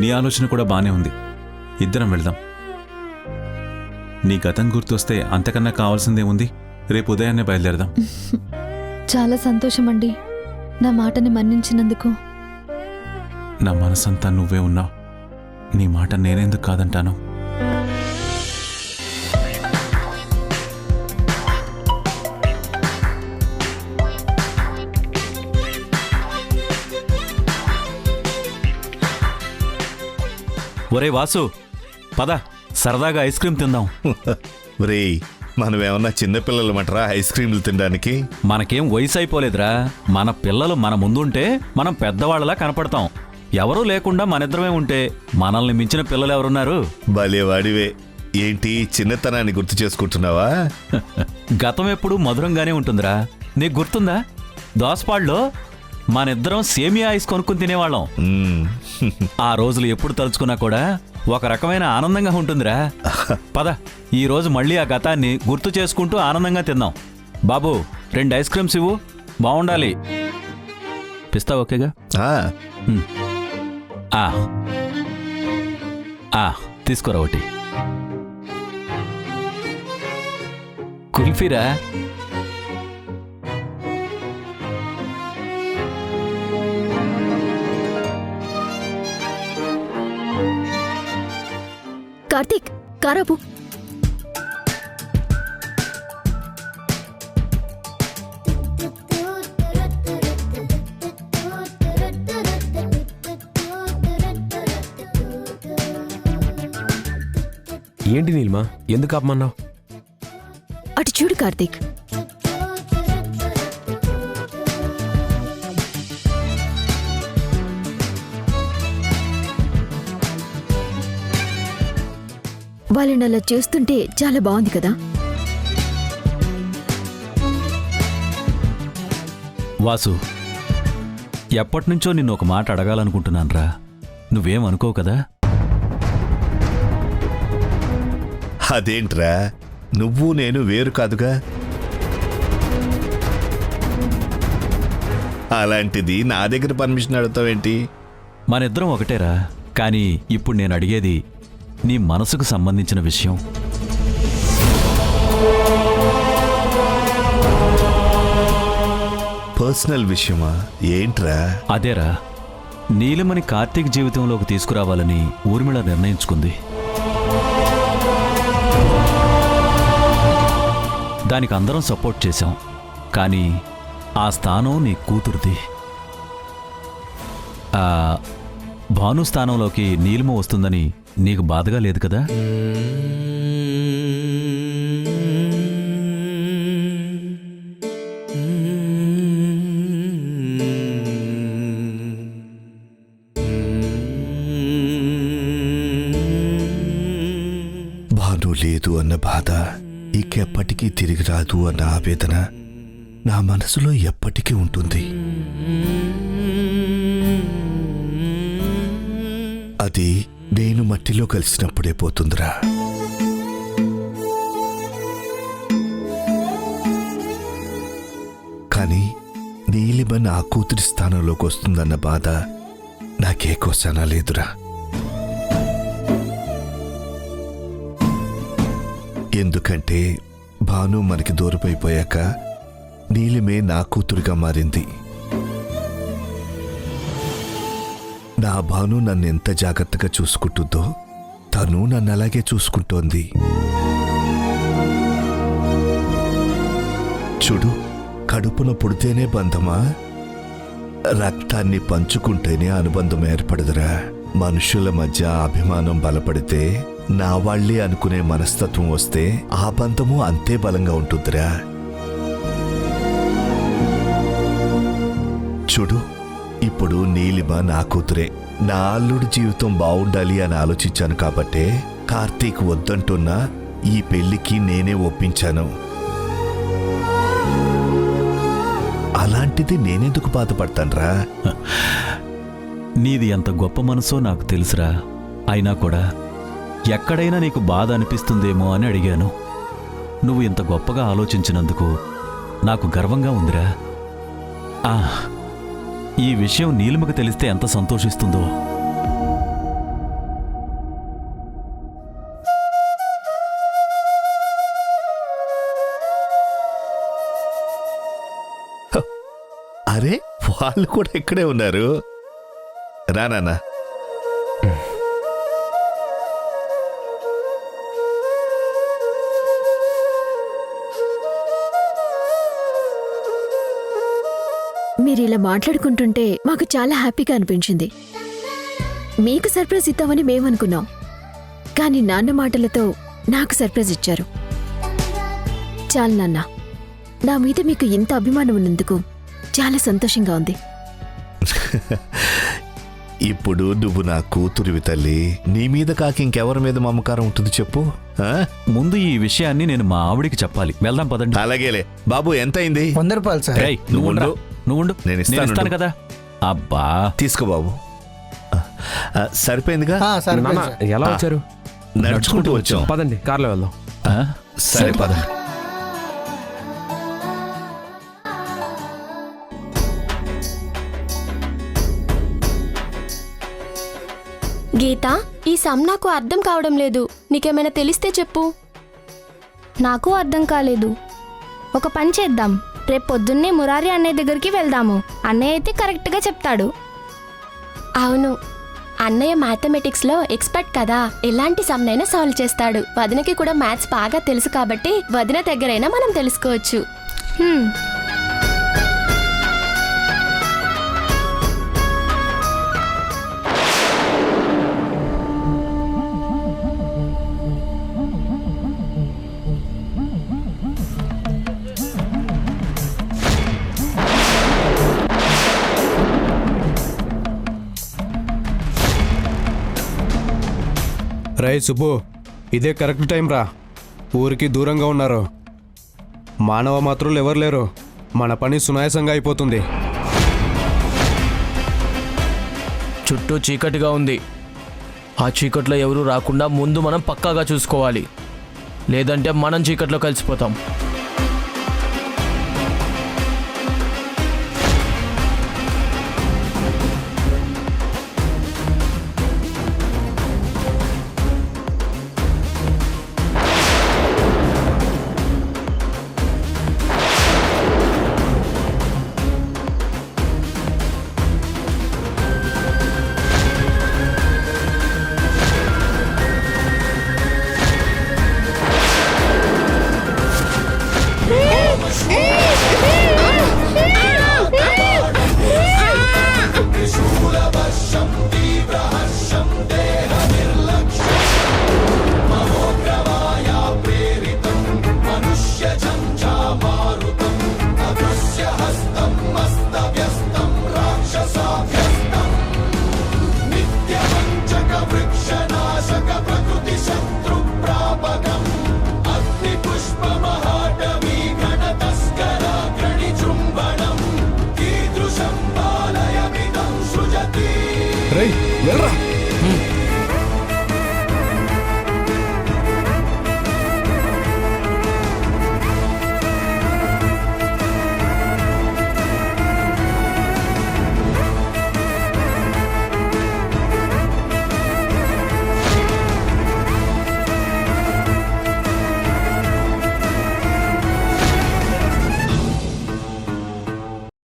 నీ ఆలోచన కూడా బానే ఉంది. ఇద్దరం వెళ్దాం. నీ గతం గుర్తొస్తే అంతకన్నా కావాల్సిందేముంది? రేపు ఉదయాన్నే బయలుదేరదాం. చాలా సంతోషమండి, నా మాటని మన్నించినందుకు. నా మనసంతా నువ్వే ఉన్నావు. నీ మాట నేనెందుకు కాదంటాను? ఒరే వాసు, పద సరదాగా ఐస్ క్రీమ్ తిందాం. రేయ్, మనమేమన్నా చిన్నపిల్లలమంటరా ఐస్ క్రీములు తినడానికి? మనకేం వయసు అయిపోలేదురా. మన పిల్లలు మన ముందుంటే మనం పెద్దవాళ్ళలా కనపడతాం. ఎవరూ లేకుండా మనిద్దరమే ఉంటే మనల్ని మించిన పిల్లలు ఎవరున్నారు? భలేవాడివే. ఏంటి చిన్నతనాన్ని గుర్తు చేసుకుంటున్నావా? గతం ఎప్పుడు మధురంగానే ఉంటుందిరా. నీకు గుర్తుందా, దోసపాడులో మనిద్దరం సేమియా ఐస్ కొనుక్కుని తినేవాళ్ళం. ఆ రోజులు ఎప్పుడు తలుచుకున్నా కూడా ఒక రకమైన ఆనందంగా ఉంటుందిరా. పద, ఈ రోజు మళ్ళీ ఆ గతాన్ని గుర్తు చేసుకుంటూ ఆనందంగా తిందాం. బాబు, 2 ఐస్ క్రీమ్స్ ఇవ్వు, బాగుండాలి. పిస్తా ఓకేగా? తీసుకోరా ఒకటి. కుల్ఫీరా? కార్తీక్, కారాపు. ఏంటి నీలిమా, ఎందుకు ఆపమన్నావు? అటు చూడు కార్తీక్. వాళ్ళని అలా చేస్తుంటే చాలా బాగుంది కదా. వాసు, ఎప్పటినుంచో నిన్ను ఒక మాట అడగాలనుకుంటున్నానురా. నువ్వేమనుకోవు కదా? అదేంట్రా, నువ్వు నేను వేరు కాదుగా. అలాంటిది నా దగ్గర పర్మిషన్ అడుగుతావేంటి? మనిద్దరం ఒకటేరా. కానీ ఇప్పుడు నేను అడిగేది నీ మనసుకు సంబంధించిన విషయం. పర్సనల్ విషయమా? ఏంట్రా? అదేరా, నీలిమని కార్తీక్ జీవితంలోకి తీసుకురావాలని ఊర్మిళ నిర్ణయించుకుంది. దానికి అందరం సపోర్ట్ చేశాం. కానీ ఆ స్థానం నీ కూతురుది. భాను స్థానంలోకి నీలిమ వస్తుందని నీకు బాధగా లేదు కదా? భాను లేదు అన్న బాధ ఇంకెప్పటికీ తిరిగి రాదు అన్న ఆవేదన నా మనసులో ఎప్పటికీ ఉంటుంది. అది నేను మట్టిలో కలిసినప్పుడే పోతుందిరా. కానీ నీలిమ నా కూతురి స్థానంలోకి వస్తుందన్న బాధ నాకే కోసానా లేదురా. ఎందుకంటే భాను మనకి దూరమైపోయాక నీలిమే నా కూతురుగా మారింది. నా భాను నన్ను ఎంత జాగ్రత్తగా చూసుకుంటుందో తను నన్ను అలాగే చూసుకుంటోంది. చూడు, కడుపున పుడితేనే బంధమా? రక్తాన్ని పంచుకుంటేనే అనుబంధం ఏర్పడదురా. మనుషుల మధ్య అభిమానం బలపడితే, నా వాళ్ళే అనుకునే మనస్తత్వం వస్తే ఆ బంధము అంతే బలంగా ఉంటుందిరా. చూడు, ఇప్పుడు నీలిమ నా కూతురే. నా అల్లుడి జీవితం బావుండాలి అని ఆలోచించాను కాబట్టే కార్తీక్ వద్దంటున్నా ఈ పెళ్లికి నేనే ఒప్పించాను. అలాంటిది నేనెందుకు బాధపడతాన్రా? నీది ఎంత గొప్ప మనసో నాకు తెలుసురా. అయినా కూడా ఎక్కడైనా నీకు బాధ అనిపిస్తుందేమో అని అడిగాను. నువ్వు ఇంత గొప్పగా ఆలోచించినందుకు నాకు గర్వంగా ఉందిరా. ఆ, ఈ విషయం నీలిమకు తెలిస్తే ఎంత సంతోషిస్తుందో. అరే వాళ్ళు కూడా ఇక్కడే ఉన్నారు. రా నాన్న. మీరు ఇలా మాట్లాడుకుంటుంటే మాకు చాలా హ్యాపీగా అనిపించింది. మీకు సర్ప్రైజ్ ఇద్దామని మేమనుకున్నాం, కానీ నాన్న మాటలతో నాకు సర్ప్రైజ్ ఇచ్చారు. చాలు నాన్న, నా మీద మీకు ఇంత అభిమానం ఉన్నందుకు చాలా సంతోషంగా ఉంది. ఇప్పుడు నువ్వు నా కూతురివి తల్లి. నీ మీద కాక ఇంకెవరి మీద మమకారం ఉంటుంది చెప్పు? ఆ? ముందు ఈ విషయాన్ని నేను మా ఆవిడికి చెప్పాలి. వెళ్దాం పదండి. అలాగేలే బాబు. ఎంత అయింది? 100 రూపాయలు సార్. రేయ్, నువ్వు ఉండరా? నువ్వు ఉండు. నేను ఇస్తాను కదా. అబ్బా, తీసుకో బాబు. సరిపోయిందిగా? సరే నాన్న ఎలా వచ్చారు? నడుచుకుంటూ వచ్చాం. పదండి కార్లో వెళ్దాం. ఆ? సరే పద. గీత, ఈ సమ్ నాకు అర్థం కావడం లేదు. నీకేమైనా తెలిస్తే చెప్పు. నాకు అర్థం కాలేదు. ఒక పని చేద్దాం, రేపు పొద్దున్నే మురారి అన్నయ్య దగ్గరికి వెళ్దాము. అన్నయ్య అయితే కరెక్ట్గా చెప్తాడు. అవును, అన్నయ్య మ్యాథమెటిక్స్లో ఎక్స్పర్ట్ కదా, ఎలాంటి సమ్నైనా సాల్వ్ చేస్తాడు. వదినకి కూడా మ్యాథ్స్ బాగా తెలుసు కాబట్టి వదిన దగ్గరైనా మనం తెలుసుకోవచ్చు. హ్మ్. రై సుబ్బు, ఇదే కరెక్ట్ టైం రా. ఊరికి దూరంగా ఉన్నారు. మానవ మాత్రులు ఎవరు లేరు. మన పని సునాయాసంగా అయిపోతుంది. చుట్టూ చీకటిగా ఉంది. ఆ చీకట్లో ఎవరు రాకుండా ముందు మనం పక్కాగా చూసుకోవాలి, లేదంటే మనం చీకట్లో కలిసిపోతాం. రై వెళ్ళరా.